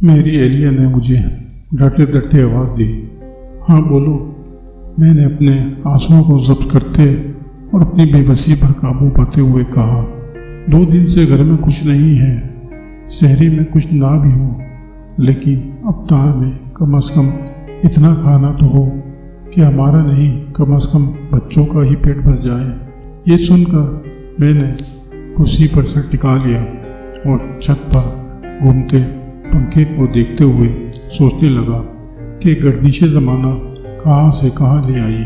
میری اہلیہ نے مجھے ڈرتے ڈرتے آواز دی۔ ہاں بولو۔ میں نے اپنے آنسوؤں کو ضبط کرتے اور اپنی بے بسی پر قابو پاتے ہوئے کہا، 2 دن سے گھر میں کچھ نہیں ہے، سحری میں کچھ نہ بھی ہو، لیکن افطار میں کم از کم اتنا کھانا تو ہو کہ ہمارا نہیں کم از کم بچوں کا ہی پیٹ بھر جائے۔ یہ سن کر میں نے کرسی پر سر ٹکا لیا اور چھت پر گھومتے پنکھے کو دیکھتے ہوئے سوچنے لگا کہ گردش زمانہ کہاں سے کہاں لے آئی۔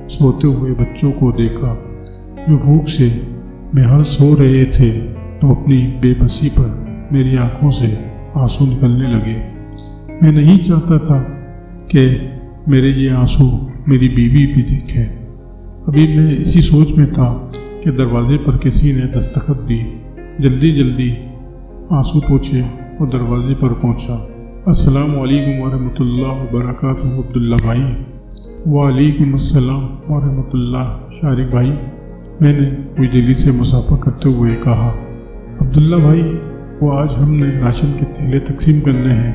سوتے ہوئے بچوں کو دیکھا جو بھوک سے بہر سو رہے تھے تو اپنی بے بسی پر میری آنکھوں سے آنسو نکلنے لگے۔ میں نہیں چاہتا تھا کہ میرے یہ آنسو میری بیوی بھی دیکھے۔ ابھی میں اسی سوچ میں تھا کہ دروازے پر کسی نے دستخط دی۔ جلدی آنسو پوچھے اور دروازے پر پہنچا۔ السلام علیکم ورحمۃ اللہ وبرکاتہ عبداللہ بھائی۔ وعلیکم السلام ورحمۃ اللہ شارق بھائی، میں نے کوئی دلی سے مسافہ کرتے ہوئے کہا۔ عبداللہ بھائی، وہ آج ہم نے راشن کے تھیلے تقسیم کرنے ہیں۔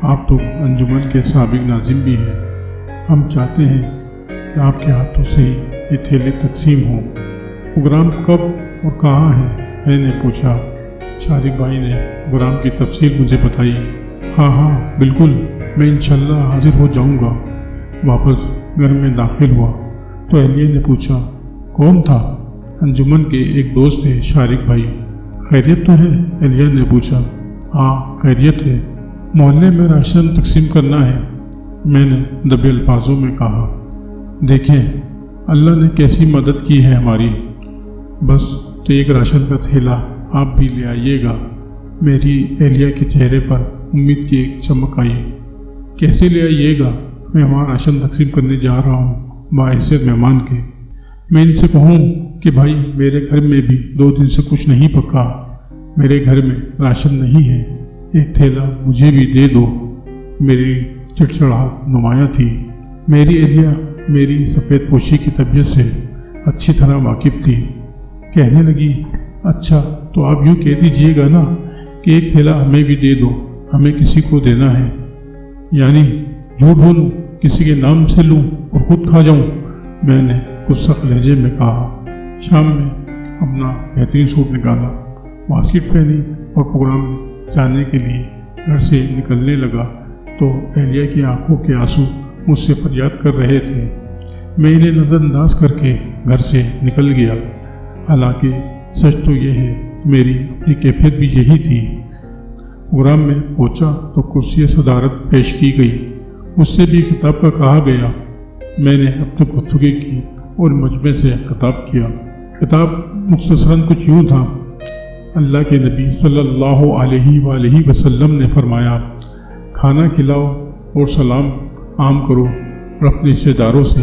آپ تو انجمن کے سابق ناظم بھی ہیں، ہم چاہتے ہیں کہ آپ کے ہاتھوں سے ہی یہ تھیلے تقسیم ہوں۔ پروگرام کب اور کہاں ہے؟ میں نے پوچھا۔ شارق بھائی نے پروگرام کی تفصیل مجھے بتائی۔ ہاں بالکل، میں انشاءاللہ حاضر ہو جاؤں گا۔ واپس گھر میں داخل ہوا تو اہلیہ نے پوچھا، کون تھا؟ انجمن کے ایک دوست تھے شارق بھائی۔ خیریت تو ہے؟ اہلیہ نے پوچھا۔ ہاں خیریت ہے، محلے میں راشن تقسیم کرنا ہے، میں نے دبے الفاظوں میں کہا۔ دیکھیں اللہ نے کیسی مدد کی ہے ہماری، بس تو ایک راشن کا تھیلا آپ بھی لے آئیے گا۔ میری اہلیہ کے چہرے پر امید کی ایک چمک آئی۔ کیسے لے آئیے گا؟ میں وہاں راشن تقسیم کرنے جا رہا ہوں باحثیت مہمان کے۔ میں ان سے کہوں کہ بھائی میرے گھر میں بھی 2 دن سے کچھ نہیں پکا، میرے گھر میں راشن نہیں ہے، ایک تھیلا مجھے بھی دے دو۔ میری چڑچڑاہٹ نمایاں تھی۔ میری اہلیہ میری سفید پوشی کی طبیعت سے اچھی طرح واقف تھی۔ کہنے لگی، اچھا تو آپ یوں کہہ دیجئے گا نا کہ ایک تھیلا ہمیں بھی دے دو، ہمیں کسی کو دینا ہے۔ یعنی جھوٹ بولوں، کسی کے نام سے لوں اور خود کھا جاؤں؟ میں نے کچھ سخت لہجے میں کہا۔ شام میں اپنا بہترین سوٹ نکالا، واسکٹ پہنی اور پروگرام میں جانے کے لیے گھر سے نکلنے لگا تو اہلیہ کی آنکھوں کے آنسو مجھ سے فریاد کر رہے تھے۔ میں انہیں نظر انداز کر کے گھر سے نکل گیا۔ حالانکہ سچ تو یہ ہے میری اپنی کیفیت بھی یہی تھی۔ پروگرام میں پہنچا تو کرسی صدارت پیش کی گئی، مجھ سے بھی خطاب کا کہا گیا۔ میں نے اپنے گفتگو کی اور مجمع سے خطاب کیا۔ خطاب مختصراً کچھ یوں تھا، اللہ کے نبی صلی اللہ علیہ وآلہ وسلم نے فرمایا، کھانا کھلاؤ اور سلام عام کرو اور اپنے رشتہ داروں سے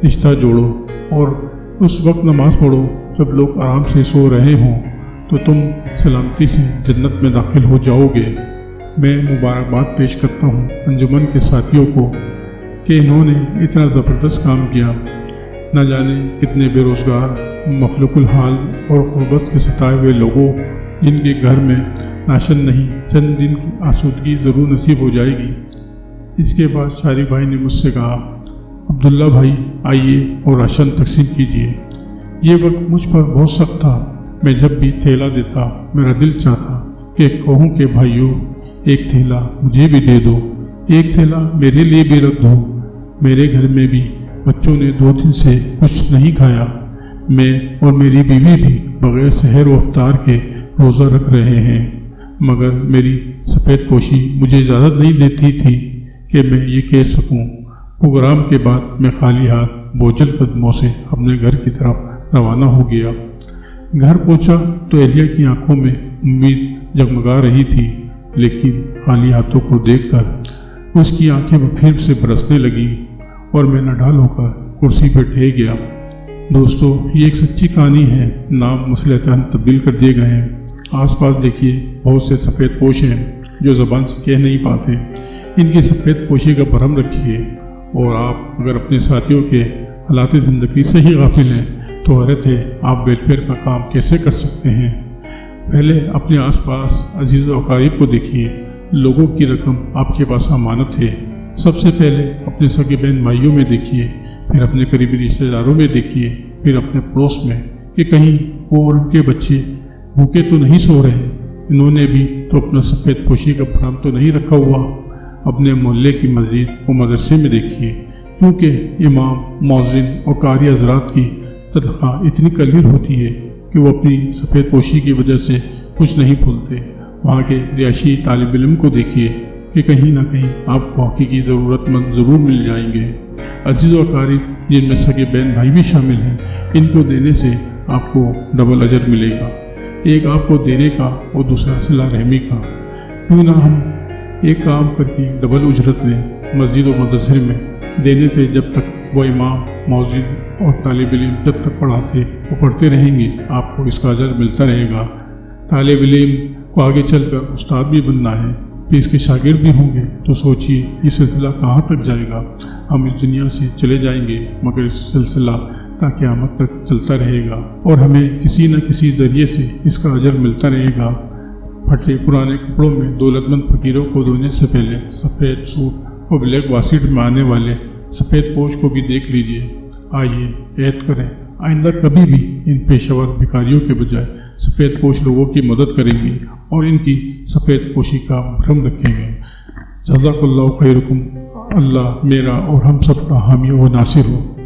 رشتہ جوڑو، اور اس وقت نماز پڑھو جب لوگ آرام سے سو رہے ہوں، تو تم سلامتی سے جنت میں داخل ہو جاؤ گے۔ میں مبارکباد پیش کرتا ہوں انجمن کے ساتھیوں کو کہ انہوں نے اتنا زبردست کام کیا۔ نہ جانے کتنے بے روزگار، مفلوق الحال اور غربت کے ستائے ہوئے لوگوں جن کے گھر میں راشن نہیں، چند دن کی آسودگی ضرور نصیب ہو جائے گی۔ اس کے بعد شارق بھائی نے مجھ سے کہا، عبداللہ بھائی آئیے اور راشن تقسیم کیجیے۔ یہ وقت مجھ پر بہت سخت تھا۔ میں جب بھی تھیلا دیتا میرا دل چاہتا کہ کہوں کہ بھائیو ایک تھیلا مجھے بھی دے دو، ایک تھیلا میرے لیے بھی رکھ دو۔ میرے گھر میں بھی بچوں نے 2 دن سے کچھ نہیں کھایا، میں اور میری بیوی بھی بغیر سحر و افطار کے روزہ رکھ رہے ہیں، مگر میری سفید پوشی مجھے اجازت نہیں دیتی تھی کہ میں یہ کہہ سکوں۔ پروگرام کے بعد میں خالی ہاتھ بوجھل قدموں سے اپنے گھر کی طرف روانہ ہو گیا۔ گھر پہنچا تو اہلیہ کی آنکھوں میں امید جگمگا رہی تھی، لیکن خالی ہاتھوں کو دیکھ کر اس کی آنکھیں پھر سے برسنے لگیں اور میں نڈھال ہو کر کرسی پہ ٹھہر گیا۔ دوستو، یہ ایک سچی کہانی ہے، نام مصلحتاً تبدیل کر دیے گئے ہیں۔ آس پاس دیکھیے بہت سے سفید پوش ہیں جو زبان سے کہہ نہیں پاتے، ان کی سفید پوشی کا بھرم رکھیے، اور آپ اگر اپنے ساتھیوں کے حالات زندگی سے ہی غافل ہیں تو حیرت ہے آپ ویلفیئر کا کام کیسے کر سکتے ہیں۔ پہلے اپنے آس پاس عزیز و اقارب کو دیکھیے، لوگوں کی رقم آپ کے پاس امانت ہے۔ سب سے پہلے اپنے سگے بہن بھائیوں میں دیکھیے، پھر اپنے قریبی رشتہ داروں میں دیکھیے، پھر اپنے پڑوس میں کہ کہیں وہ اور ان کے بچے بھوکے تو نہیں سو رہے، انہوں نے بھی تو اپنا سفید پوشی کا پرام تو نہیں رکھا ہوا۔ اپنے محلے کی مسجد و مدرسے میں دیکھیے، کیونکہ امام، مؤذن اور قاری حضرات کی تنخواہ اتنی قلیل ہوتی ہے کہ وہ اپنی سفید پوشی کی وجہ سے کچھ نہیں بھولتے۔ وہاں کے رہائشی طالب علم کو دیکھیے کہ کہیں نہ کہیں آپ کو حقیقی ضرورت مند ضرور مل جائیں گے۔ عزیز و اقارب جن میں سگے بہن بھائی بھی شامل ہیں، ان کو دینے سے آپ کو ڈبل اجر ملے گا، ایک آپ کو دینے کا اور دوسرا صلہ رحمی کا۔ کیوں نہ ہم ایک کام کر کے ڈبل اجرت لیں؟ مسجد و مدرسے میں دینے سے جب تک وہ امام، مؤذن اور طالب علم جب تک پڑھاتے وہ پڑھتے رہیں گے، آپ کو اس کا اجر ملتا رہے گا۔ طالب علم کو آگے چل کر استاد بھی بننا ہے، پھر اس کے شاگرد بھی ہوں گے، تو سوچیے یہ سلسلہ کہاں تک جائے گا۔ ہم اس دنیا سے چلے جائیں گے مگر اس سلسلہ تا قیامت تک چلتا رہے گا اور ہمیں کسی نہ کسی ذریعے سے اس کا اجر ملتا رہے گا۔ پھٹے پرانے کپڑوں میں دولت مند فقیروں کو دھونے سے پہلے سفید سوٹ اور بلیک واسٹ میں آنے والے سفید پوش کو بھی دیکھ لیجیے۔ آئیے عہد کریں، آئندہ کبھی بھی ان پیشہ ور بھکاریوں کے بجائے سفید پوش لوگوں کی مدد کریں گے اور ان کی سفید پوشی کا بھرم رکھیں گے۔ جزاک اللہ خیرکم، اللہ میرا اور ہم سب کا حامی و ناصر ہو۔